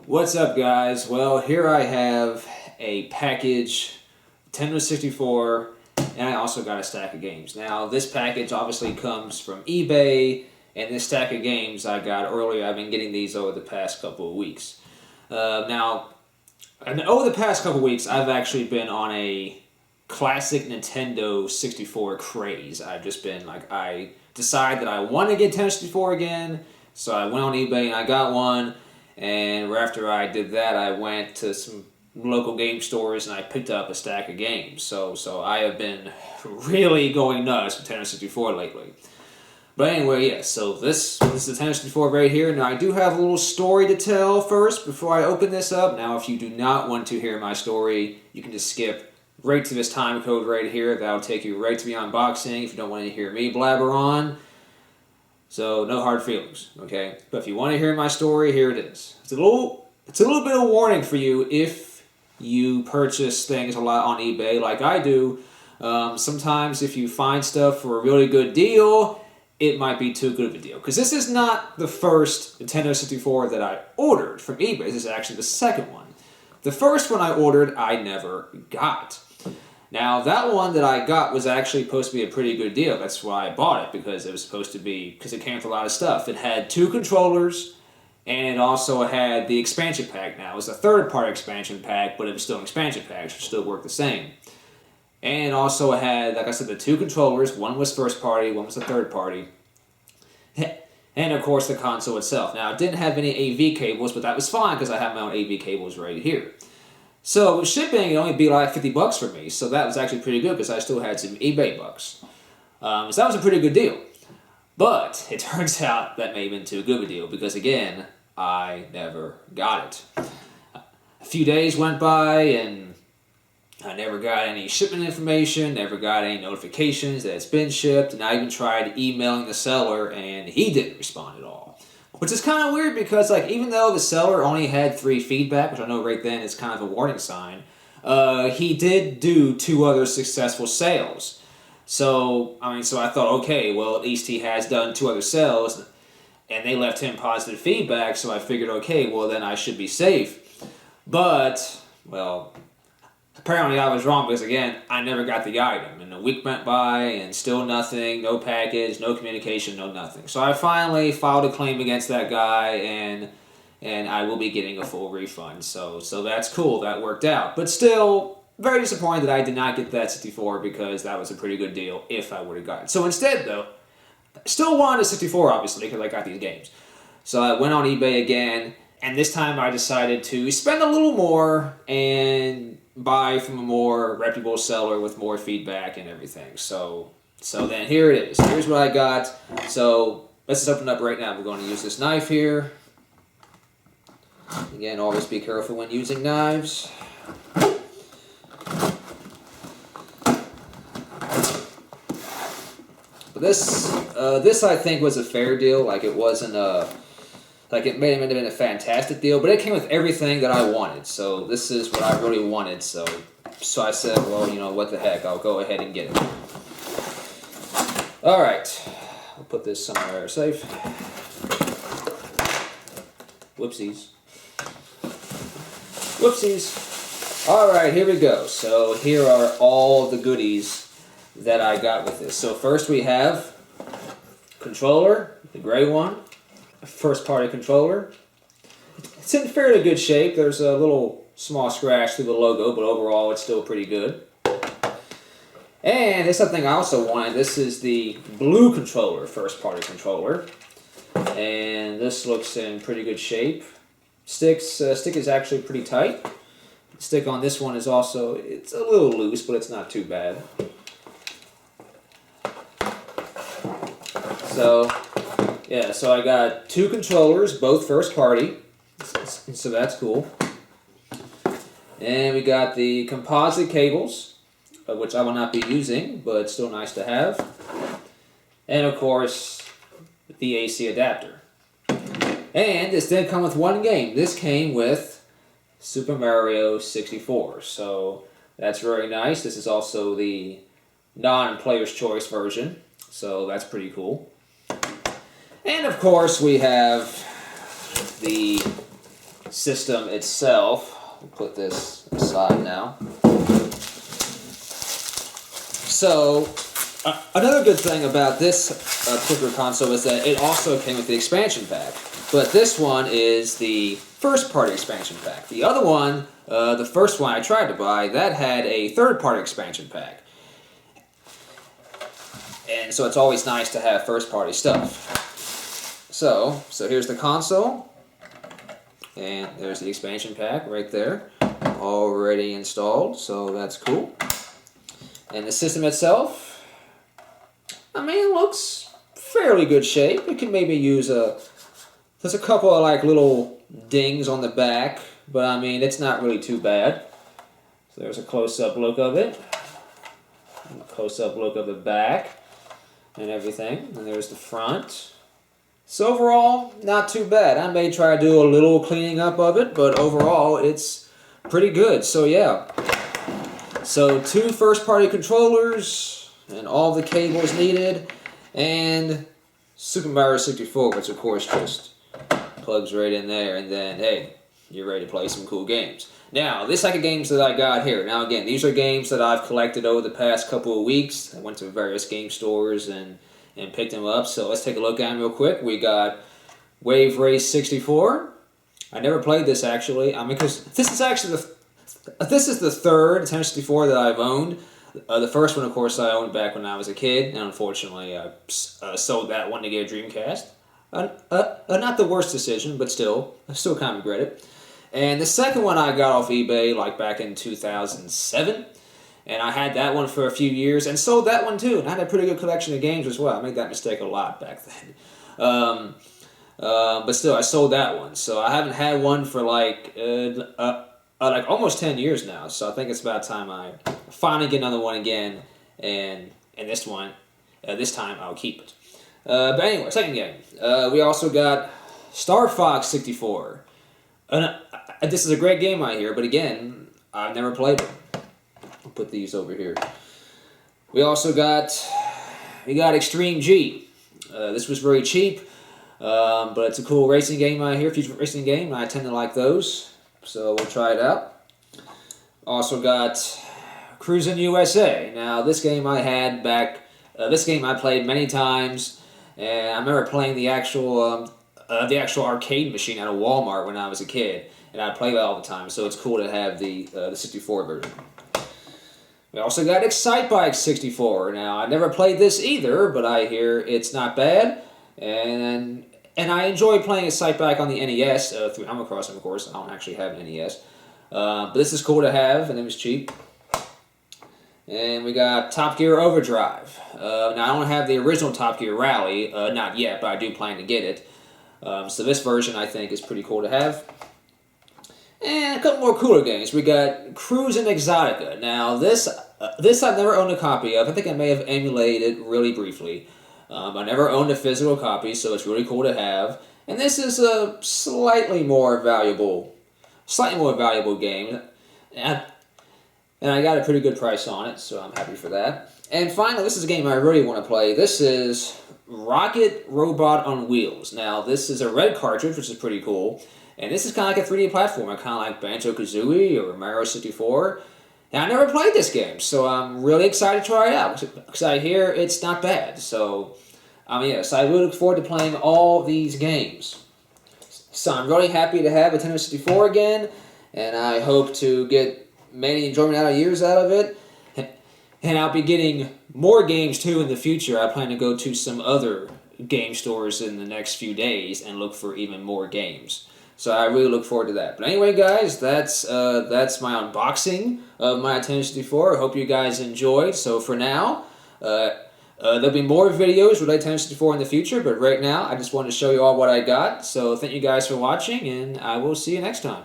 What's up, guys? Well, here I have a package, Nintendo 64, and I also got a stack of games. Now, this package obviously comes from eBay, and this stack of games I got earlier. I've been getting these over the past couple of weeks. And over the past couple of weeks, I've actually been on a classic Nintendo 64 craze. I've just been like, I decided that I want to get Nintendo 64 again, so I went on eBay and I got one. And after I did that, I went to some local game stores and I picked up a stack of games. So I have been really going nuts with Nintendo 64 lately. But anyway, yes, so this is the Nintendo 64 right here. Now, I do have a little story to tell first before I open this up. Now, if you do not want to hear my story, you can just skip right to this time code right here. That'll take you right to the unboxing if you don't want to hear me blabber on. So no hard feelings, okay? But if you want to hear my story, here it is. It's a little bit of warning for you if you purchase things a lot on eBay like I do. Sometimes if you find stuff for a really good deal, it might be too good of a deal. Because this is not the first Nintendo 64 that I ordered from eBay. This is actually the second one. The first one I ordered, I never got. Now, that one that I got was actually supposed to be a pretty good deal. That's why I bought it, because it was supposed to be, because it came with a lot of stuff. It had 2 controllers, and it also had the expansion pack. Now, it was a third-party expansion pack, but it was still an expansion pack, so it still worked the same. And it also had, like I said, the 2 controllers. One was first-party, one was a third-party. And, of course, the console itself. Now, it didn't have any AV cables, but that was fine, because I have my own AV cables right here. So with shipping, it only be like $50 for me. So that was actually pretty good because I still had some eBay bucks. So that was a pretty good deal. But it turns out that may have been too good of a deal because, again, I never got it. A few days went by and I never got any shipment information, never got any notifications that it's been shipped, and I even tried emailing the seller and he didn't respond at all. Which is kind of weird because, like, even though the seller only had 3 feedback, which I know right then is kind of a warning sign, he did do 2 other successful sales. So I thought, okay, well, at least he has done 2 other sales, and they left him positive feedback, so I figured, okay, well, then I should be safe. But, well, apparently I was wrong because, again, I never got the item. And a week went by and still nothing, no package, no communication, no nothing. So I finally filed a claim against that guy and I will be getting a full refund. So that's cool. That worked out. But still, very disappointed that I did not get that 64 because that was a pretty good deal if I would have gotten it. So instead, though, I still wanted a 64, obviously, because I got these games. So I went on eBay again, and this time I decided to spend a little more and buy from a more reputable seller with more feedback and everything. So then here it is. Here's what I got. So let's just open it up right now. We're going to use this knife here. Again, always be careful when using knives. But this I think was a fair deal. Like, it wasn't like, it may have been a fantastic deal, but it came with everything that I wanted. So this is what I really wanted. So I said, well, you know, what the heck, I'll go ahead and get it. All right, I'll put this somewhere safe. Whoopsies. Whoopsies. All right, here we go. So here are all the goodies that I got with this. So first we have controller, the gray one. First party controller. It's in fairly good shape. There's a little small scratch through the logo, but overall it's still pretty good. And there's something I also wanted. This is the blue controller, first party controller. And this looks in pretty good shape. Stick is actually pretty tight. The stick on this one is also, it's a little loose, but it's not too bad. Yeah, so I got 2 controllers, both first party, so that's cool. And we got the composite cables, which I will not be using, but still nice to have. And of course, the AC adapter. And this didn't come with one game. This came with Super Mario 64, so that's very nice. This is also the non-player's choice version, so that's pretty cool. And of course we have the system itself. I'll put this aside now. So, another good thing about this particular console is that it also came with the expansion pack. But this one is the first-party expansion pack. The other one, the first one I tried to buy, that had a third-party expansion pack. And so it's always nice to have first-party stuff. So here's the console. And there's the expansion pack right there. Already installed, so that's cool. And the system itself, I mean, it looks fairly good shape. It can maybe use there's a couple of like little dings on the back, but I mean, it's not really too bad. So there's a close-up look of it. A close-up look of the back and everything. And there's the front. So overall, not too bad. I may try to do a little cleaning up of it, but overall, it's pretty good. So yeah. So 2 first-party controllers and all the cables needed, and Super Mario 64, which of course just plugs right in there, and then hey, you're ready to play some cool games. Now, this type of games that I got here. Now again, these are games that I've collected over the past couple of weeks. I went to various game stores and picked them up. So let's take a look at them real quick. We got Wave Race 64. I never played this actually. I mean, because this is actually the third Nintendo 64 that I've owned. The first one, of course, I owned back when I was a kid, and unfortunately, I sold that one to get a Dreamcast. Not the worst decision, but still, I still kind of regret it. And the second one I got off eBay, like back in 2007, and I had that one for a few years, and sold that one too. And I had a pretty good collection of games as well. I made that mistake a lot back then. But still, I sold that one. So I haven't had one for like almost 10 years now. So I think it's about time I finally get another one again, and this one, this time I'll keep it. But anyway, second game. We also got Starfox 64. This is a great game right here, but again, I've never played it. I'll put these over here. We also got Extreme G. This was very cheap, but it's a cool racing game right here, future racing game. I tend to like those, so we'll try it out. Also got Cruisin' USA. Now, this game I had back. This game I played many times. And I remember playing the actual arcade machine at a Walmart when I was a kid, and I played that all the time. So it's cool to have the 64 version. We also got Excitebike 64. Now I never played this either, but I hear it's not bad, and I enjoy playing Excitebike on the NES through Animal Crossing, of course. I don't actually have an NES, but this is cool to have, and it was cheap. And we got Top Gear Overdrive. Now, I don't have the original Top Gear Rally, not yet, but I do plan to get it. So this version, I think, is pretty cool to have. And a couple more cooler games. We got Cruisin' Exotica. Now, this I've never owned a copy of. I think I may have emulated it really briefly. I never owned a physical copy, so it's really cool to have. And this is a slightly more valuable game. And I got a pretty good price on it, so I'm happy for that. And finally, this is a game I really want to play. This is Rocket Robot on Wheels. Now, this is a red cartridge, which is pretty cool. And this is kind of like a 3D platformer, kind of like Banjo-Kazooie or Mario 64. And I never played this game, so I'm really excited to try it out, because I hear it's not bad. So, yes, I really look forward to playing all these games. So I'm really happy to have a Nintendo 64 again, and I hope to get many enjoyment years out of it, and I'll be getting more games too in the future. I plan to go to some other game stores in the next few days and look for even more games. So I really look forward to that. But anyway, guys, that's my unboxing of my Nintendo 64. I hope you guys enjoyed. So for now, there'll be more videos related to Nintendo 64 in the future, but right now I just wanted to show you all what I got. So thank you guys for watching, and I will see you next time.